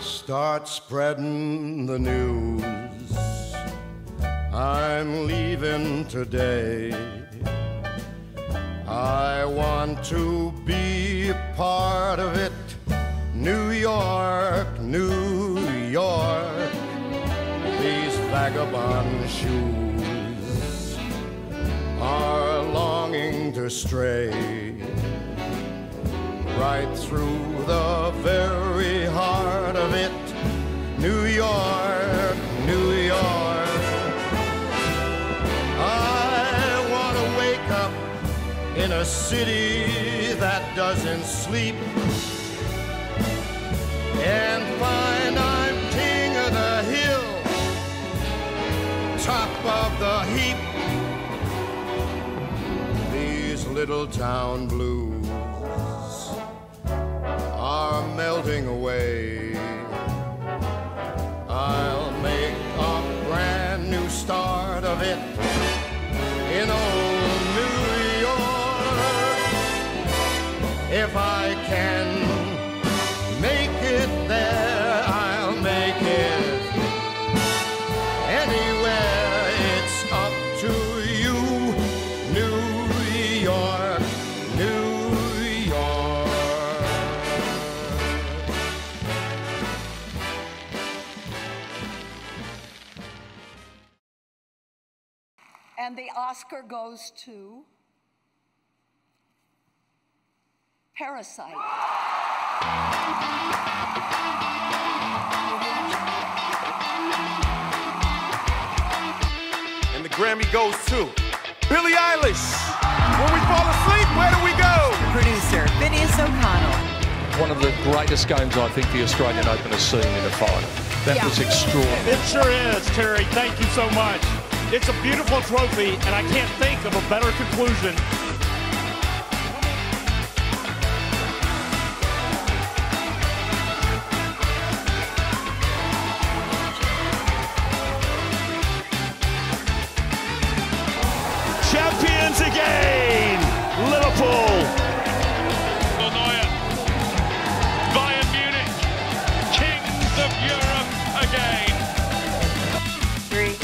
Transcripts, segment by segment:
Start spreading the news. I'm leaving today. I want to be a part of it. New York, New York. These vagabond shoes are longing to stray right through the very heart of it. New York, New York. I want to wake up in a city that doesn't sleep and find I'm king of the hill, top of the heap. These little town blues are melting away. I'll make a brand new start of it in old New York. If I can make it there, I'll make it anywhere. It's up to you, New York, New York. And the Oscar goes to Parasite. And the Grammy goes to Billie Eilish. When we fall asleep, where do we go? Producer Phineas O'Connell. One of the greatest games, I think, the Australian Open has seen in a final. That was extraordinary. It sure is, Terry. Thank you so much. It's a beautiful trophy, and I can't think of a better conclusion. Champions again, Liverpool. Bayern Munich, kings of Europe again. 3,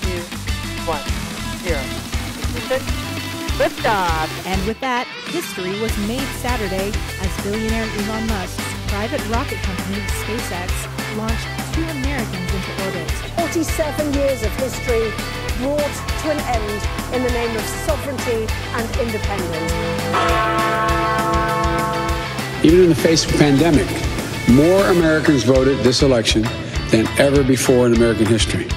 2, 1, 0. Liftoff. And with that, history was made Saturday as billionaire Elon Musk's private rocket company, SpaceX, launched 2 Americans into orbit. 47 years of history brought to an end in the name of sovereignty and independence. Even in the face of a pandemic, more Americans voted this election than ever before in American history.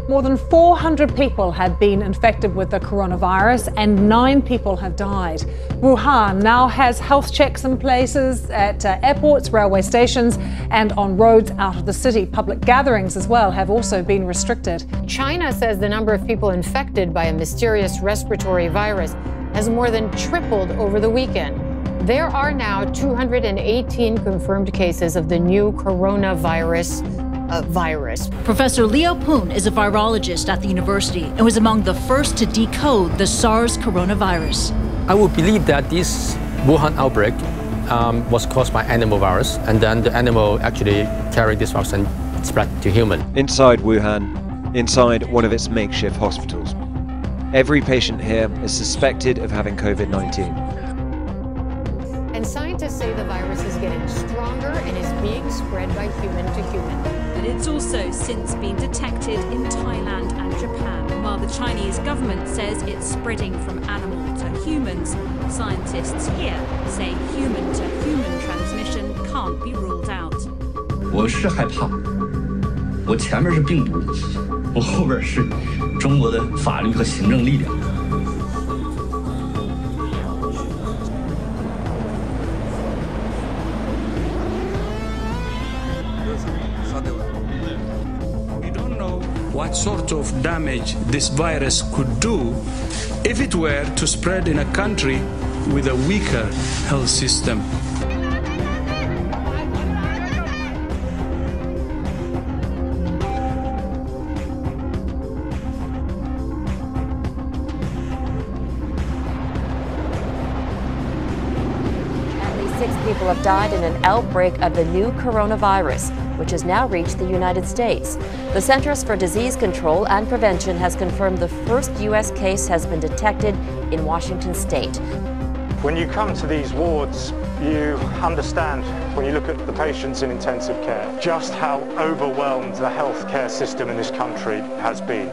More than 400 people have been infected with the coronavirus and 9 people have died. Wuhan now has health checks in places at airports, railway stations and on roads out of the city. Public gatherings as well have also been restricted. China says the number of people infected by a mysterious respiratory virus has more than tripled over the weekend. There are now 218 confirmed cases of the new coronavirus virus. Professor Leo Poon is a virologist at the university and was among the first to decode the SARS coronavirus. I would believe that this Wuhan outbreak was caused by animal virus, and then the animal actually carried this virus and spread to human. Inside Wuhan, inside one of its makeshift hospitals, every patient here is suspected of having COVID-19. And scientists say the virus is getting stronger and is being spread by human to human. But it's also since been detected in Thailand and Japan. While the Chinese government says it's spreading from animal to humans, scientists here say human-to-human transmission can't be ruled out. 我是害怕，我前面是病毒，我后边是中国的法律和行政力量。 What sort of damage this virus could do if it were to spread in a country with a weaker health system. People have died in an outbreak of the new coronavirus, which has now reached the United States. The Centers for Disease Control and Prevention has confirmed the first U.S. case has been detected in Washington state. When you come to these wards, you understand, when you look at the patients in intensive care, just how overwhelmed the healthcare system in this country has been.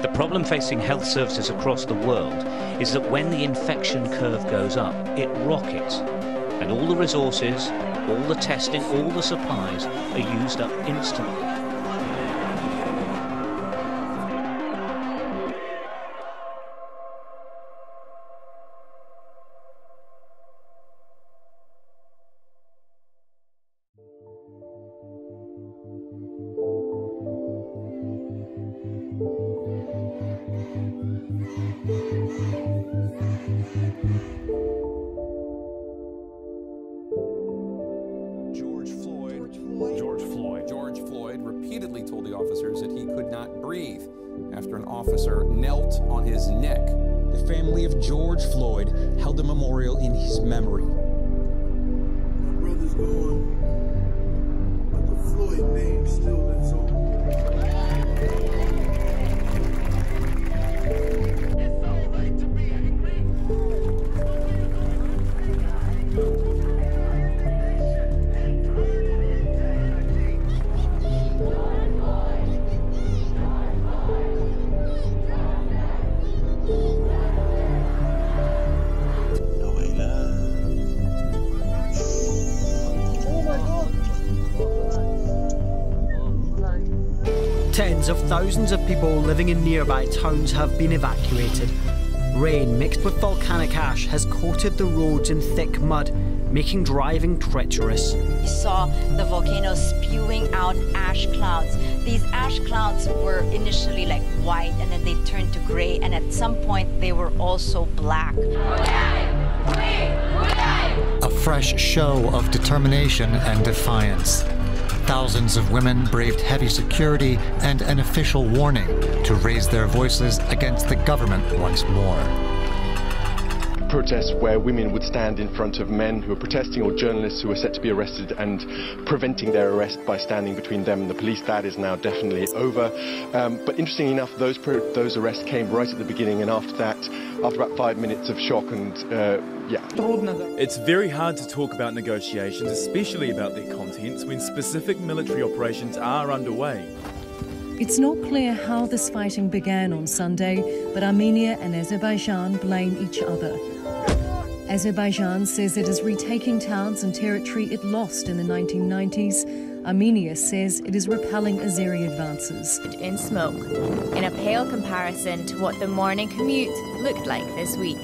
The problem facing health services across the world is that when the infection curve goes up, it rockets. And all the resources, all the testing, all the supplies are used up instantly. George Floyd repeatedly told the officers that he could not breathe after an officer knelt on his neck. The family of George Floyd held a memorial in his memory. My brother's gone, but the Floyd name still lives on. Tens of thousands of people living in nearby towns have been evacuated. Rain mixed with volcanic ash has coated the roads in thick mud, making driving treacherous. You saw the volcano spewing out ash clouds. These ash clouds were initially like white, and then they turned to gray, and at some point they were also black. A fresh show of determination and defiance. Thousands of women braved heavy security and an official warning to raise their voices against the government once more. Protests where women would stand in front of men who were protesting or journalists who were set to be arrested and preventing their arrest by standing between them and the police. That is now definitely over. But interestingly enough, those arrests came right at the beginning, and after that, after about 5 minutes of shock and It's very hard to talk about negotiations, especially about their contents, when specific military operations are underway. It's not clear how this fighting began on Sunday, but Armenia and Azerbaijan blame each other. Azerbaijan says it is retaking towns and territory it lost in the 1990s. Armenia says it is repelling Azeri advances. In smoke, in a pale comparison to what the morning commute looked like this week.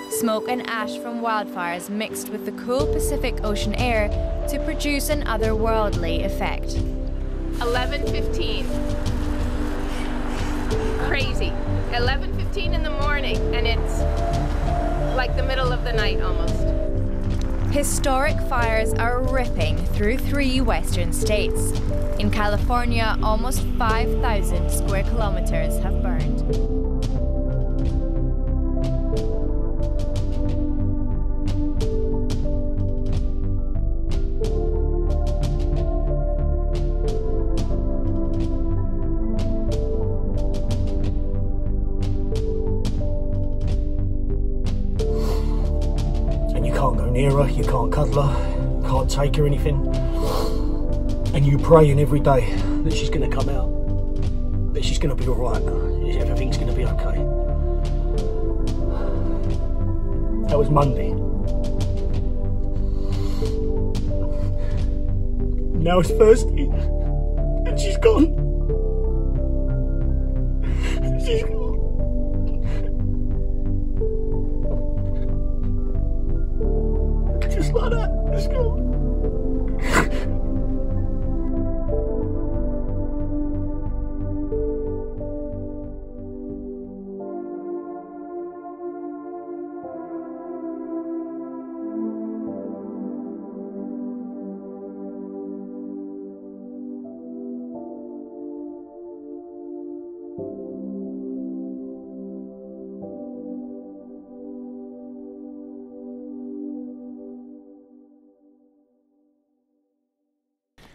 Smoke and ash from wildfires mixed with the cool Pacific Ocean air to produce an otherworldly effect. 11:15. Crazy. 11:15 in the morning, and it's like the middle of the night almost. Historic fires are ripping through 3 western states. In California, almost 5,000 square kilometers have burned. Near her, you can't cuddle her, can't take her anything, and you praying every day that she's going to come out, that she's going to be alright, everything's going to be okay. That was Monday. Now it's Thursday, and she's gone. She's gone. Just like that. Let's go.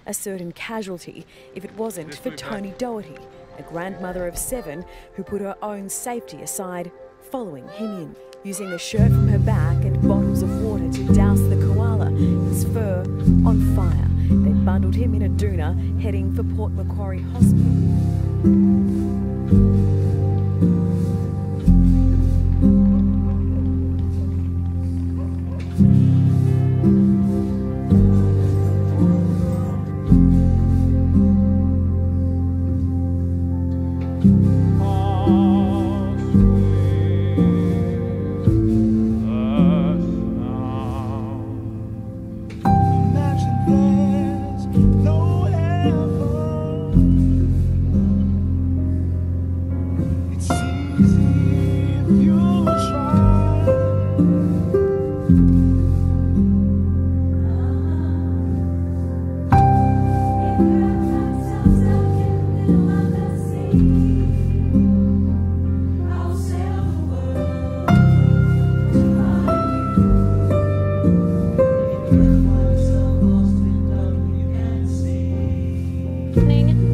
a certain casualty if it wasn't for Tony Doherty, a grandmother of 7 who put her own safety aside, following him in, using the shirt from her back and bottles of water to douse the koala, his fur on fire. They bundled him in a doona, heading for Port Macquarie Hospital.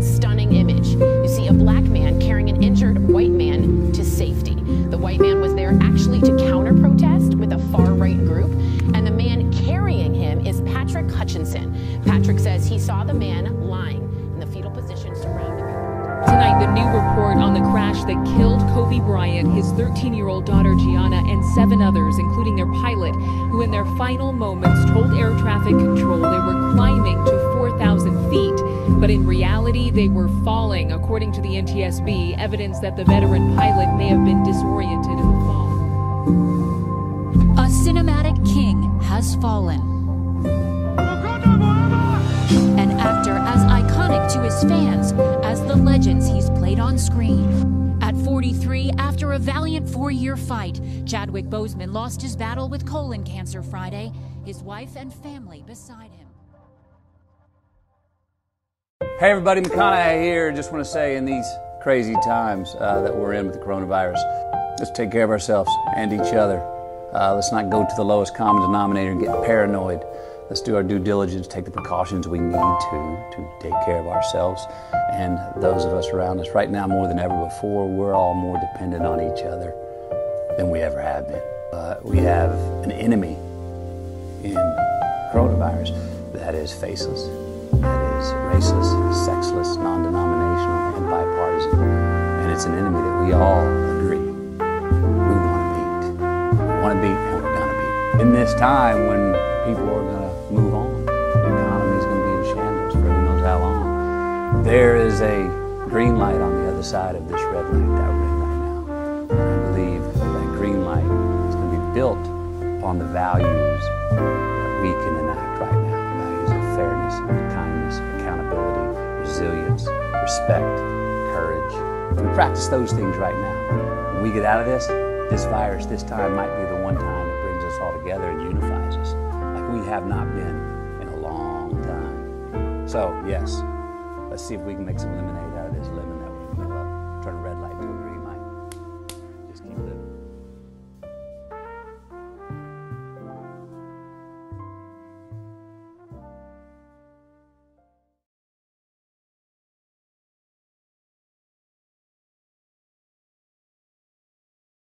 Stunning image. You see a black man carrying an injured white man to safety. The white man was there actually to counter-protest with a far-right group, and the man carrying him is Patrick Hutchinson. Patrick says he saw the man lying in the fetal position surrounding him. Tonight, the new report on the crash that killed Kobe Bryant, his 13-year-old daughter Gianna, and 7 others, including their pilot, who in their final moments told air traffic control they were climbing to 4,000 feet. But in reality, they were falling, according to the NTSB, evidence that the veteran pilot may have been disoriented in the fall. A cinematic king has fallen. An actor as iconic to his fans as the legends he's played on screen. At 43, after a valiant 4-year fight, Chadwick Boseman lost his battle with colon cancer Friday, his wife and family beside him. Hey everybody, McConaughey here. Just want to say in these crazy times that we're in with the coronavirus, let's take care of ourselves and each other. Let's not go to the lowest common denominator and get paranoid. Let's do our due diligence, take the precautions we need to take care of ourselves and those of us around us. Right now, more than ever before, we're all more dependent on each other than we ever have been. We have an enemy in coronavirus that is faceless, that is raceless, sexless, non-denominational, and bipartisan. And it's an enemy that we all agree we want to beat. We want to beat and we're going to beat. In this time when people are going to move on, the economy is going to be in shambles for who knows how long, there is a green light on the other side of this red light that we're in right now. And I believe that green light is going to be built upon the values that we can enact right now. Values of fairness, kindness, accountability, resilience, respect, courage. If we practice those things right now, when we get out of this virus, this time might be the one time that brings us all together and unifies us like we have not been in a long time. So, yes, let's see if we can make some lemonade out of this lemon.